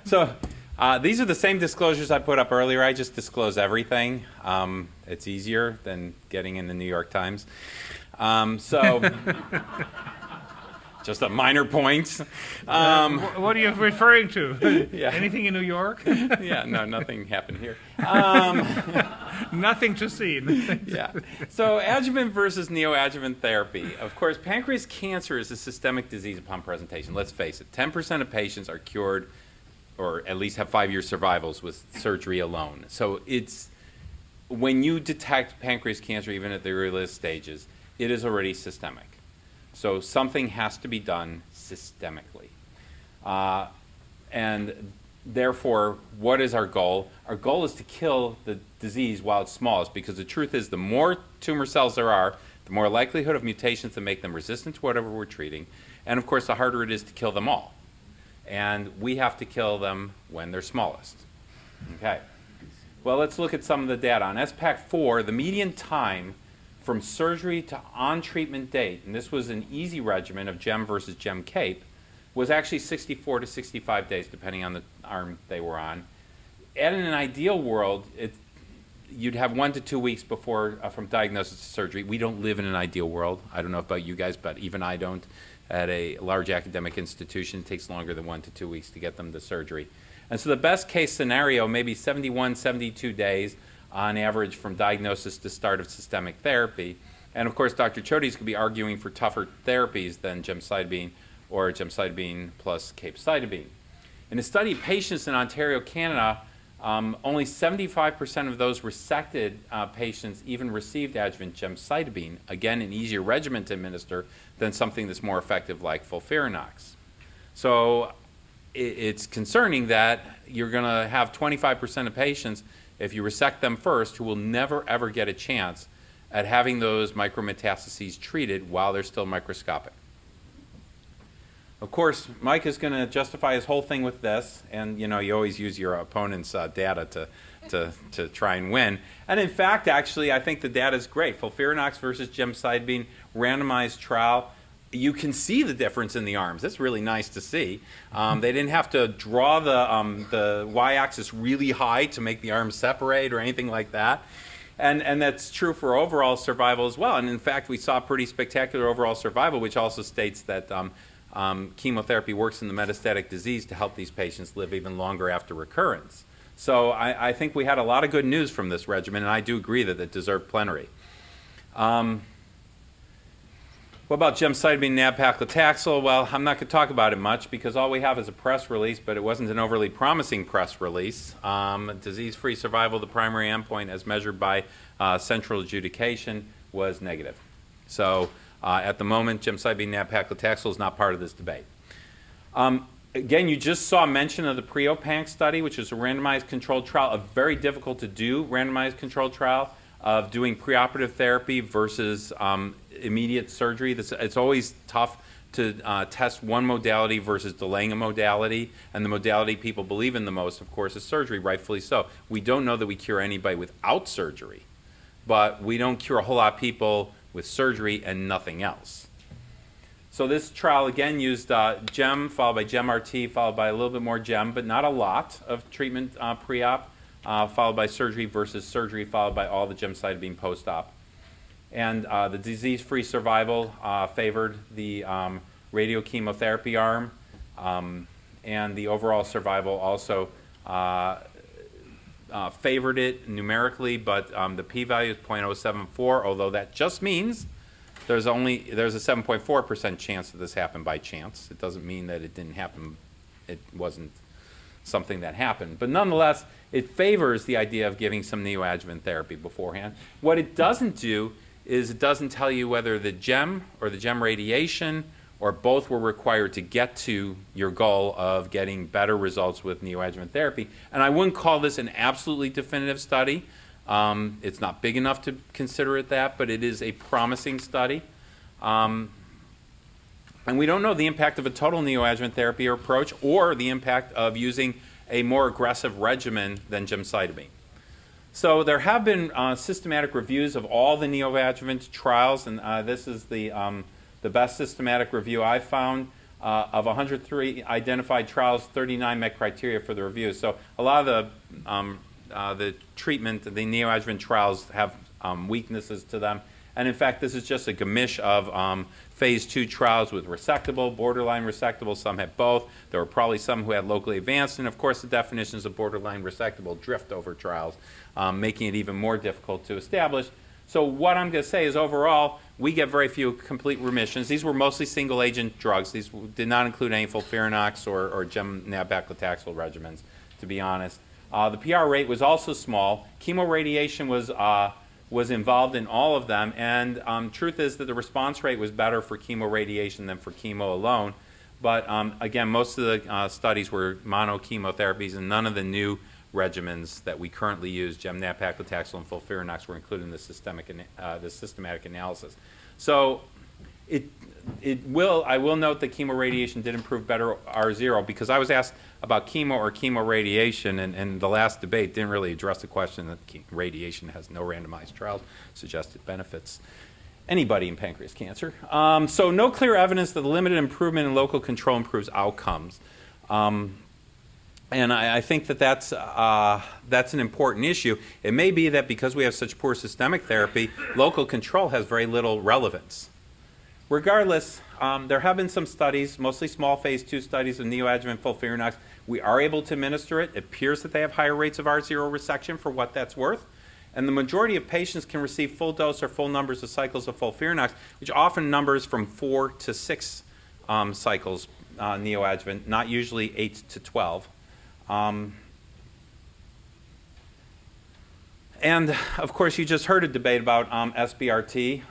So these are the same disclosures I put up earlier. I just disclose everything. It's easier than getting in the New York Times. Just a minor point. What are you referring to? Yeah. Anything in New York? Yeah, no, nothing happened here. Nothing to see. Yeah. So adjuvant versus neoadjuvant therapy. Of course, pancreas cancer is a systemic disease upon presentation. Let's face it, 10% of patients are cured or at least have 5-year survivals with surgery alone. So it's, when you detect pancreas cancer, even at the earliest stages, it is already systemic. So something has to be done systemically. And therefore, what is our goal? Our goal is to kill the disease while it's smallest, because the truth is the more tumor cells there are, the more likelihood of mutations to make them resistant to whatever we're treating. And of course, the harder it is to kill them all. And we have to kill them when they're smallest. Okay. Well, let's look at some of the data. On SPAC4, the median time from surgery to on-treatment date, and this was an easy regimen of GEM versus GEM-CAPE, was actually 64 to 65 days, depending on the arm they were on. And in an ideal world, you'd have 1 to 2 weeks before from diagnosis to surgery. We don't live in an ideal world. I don't know about you guys, but even I don't. At a large academic institution, it takes longer than 1 to 2 weeks to get them to surgery. And so the best case scenario, maybe 71, 72 days on average from diagnosis to start of systemic therapy. And of course, Dr. Chodes could be arguing for tougher therapies than gemcitabine or gemcitabine plus capecitabine. In a study of patients in Ontario, Canada, only 75% of those resected patients even received adjuvant gemcitabine, again, an easier regimen to administer than something that's more effective like FOLFIRINOX. So it's concerning that you're going to have 25% of patients, if you resect them first, who will never ever get a chance at having those micrometastases treated while they're still microscopic. Of course, Mike is going to justify his whole thing with this, and you always use your opponent's data to try and win. And in fact, actually, I think the data is great. FOLFIRINOX versus gemcitabine, randomized trial. You can see the difference in the arms. That's really nice to see. They didn't have to draw the y-axis really high to make the arms separate or anything like that. And that's true for overall survival as well. And in fact, we saw pretty spectacular overall survival, which also states that chemotherapy works in the metastatic disease to help these patients live even longer after recurrence. So I think we had a lot of good news from this regimen, and I do agree that it deserved plenary. What about gemcitabine nab-paclitaxel? Well, I'm not going to talk about it much because all we have is a press release, but it wasn't an overly promising press release. Disease-free survival, the primary endpoint as measured by central adjudication, was negative. So at the moment, gemcitabine nab-paclitaxel is not part of this debate. Again, you just saw mention of the Preop study, which is a randomized controlled trial, a very difficult to do randomized controlled trial of doing preoperative therapy versus immediate surgery. It's always tough to test one modality versus delaying a modality, and the modality people believe in the most, of course, is surgery, rightfully so. We don't know that we cure anybody without surgery, but we don't cure a whole lot of people with surgery and nothing else. So this trial, again, used GEM, followed by GEM-RT, followed by a little bit more GEM, but not a lot of treatment pre-op, followed by surgery versus surgery, followed by all the gemcitabine post-op. And the disease-free survival favored the radiochemotherapy arm, and the overall survival also favored it numerically, but the p-value is 0.074, although that just means there's a 7.4% chance that this happened by chance. It doesn't mean that it didn't happen. It wasn't something that happened. But nonetheless, it favors the idea of giving some neoadjuvant therapy beforehand. What it doesn't do is it doesn't tell you whether the GEM or the GEM radiation or both were required to get to your goal of getting better results with neoadjuvant therapy. And I wouldn't call this an absolutely definitive study. It's not big enough to consider it that, but it is a promising study. And we don't know the impact of a total neoadjuvant therapy approach or the impact of using a more aggressive regimen than gemcitabine. So there have been systematic reviews of all the neoadjuvant trials, and this is the best systematic review I've found. Of 103 identified trials, 39 met criteria for the review. So a lot of the treatment, the neoadjuvant trials have weaknesses to them. And in fact, this is just a gamish of phase 2 trials with resectable, borderline resectable. Some had both. There were probably some who had locally advanced. And of course, the definitions of borderline resectable drift over trials, making it even more difficult to establish. So what I'm going to say is overall, we get very few complete remissions. These were mostly single-agent drugs. These did not include any FOLFIRINOX or gem-nab-paclitaxel regimens, to be honest. The PR rate was also small. Chemoradiation was involved in all of them, and truth is that the response rate was better for chemoradiation than for chemo alone. But again, most of the studies were monochemotherapies, and none of the new regimens that we currently use, gem-nab-paclitaxel and FOLFIRINOX, were included in the systematic analysis. So I will note that chemoradiation did improve better R0, because I was asked about chemo or chemoradiation, and the last debate didn't really address the question that radiation has no randomized trials suggested benefits anybody in pancreas cancer. So no clear evidence that the limited improvement in local control improves outcomes. And I think that that's an important issue. It may be that because we have such poor systemic therapy, local control has very little relevance. Regardless, there have been some studies, mostly small phase 2 studies of neoadjuvant FOLFIRINOX. We are able to administer it. It appears that they have higher rates of R0 resection for what that's worth. And the majority of patients can receive full dose or full numbers of cycles of FOLFIRINOX, which often numbers from 4 to 6 cycles neoadjuvant, not usually 8 to 12. And of course, you just heard a debate about SBRT,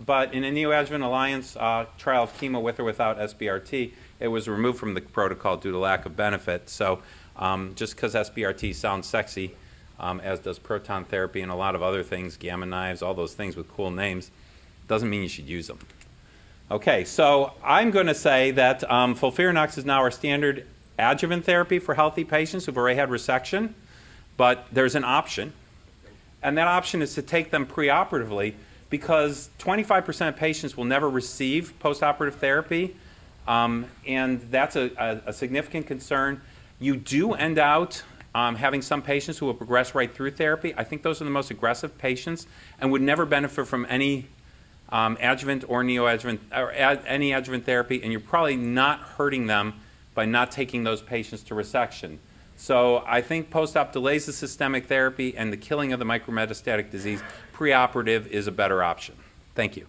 but in a neoadjuvant alliance trial of chemo with or without SBRT, it was removed from the protocol due to lack of benefit. So just because SBRT sounds sexy, as does proton therapy and a lot of other things, gamma knives, all those things with cool names, doesn't mean you should use them. Okay, so I'm going to say that FOLFIRINOX is now our standard adjuvant therapy for healthy patients who've already had resection, but there's an option. And that option is to take them preoperatively, because 25% of patients will never receive postoperative therapy, and that's a significant concern. You do end out having some patients who will progress right through therapy. I think those are the most aggressive patients and would never benefit from any adjuvant or neoadjuvant or any adjuvant therapy, and you're probably not hurting them by not taking those patients to resection. So I think post-op delays the systemic therapy, and the killing of the micrometastatic disease. Preoperative is a better option. Thank you.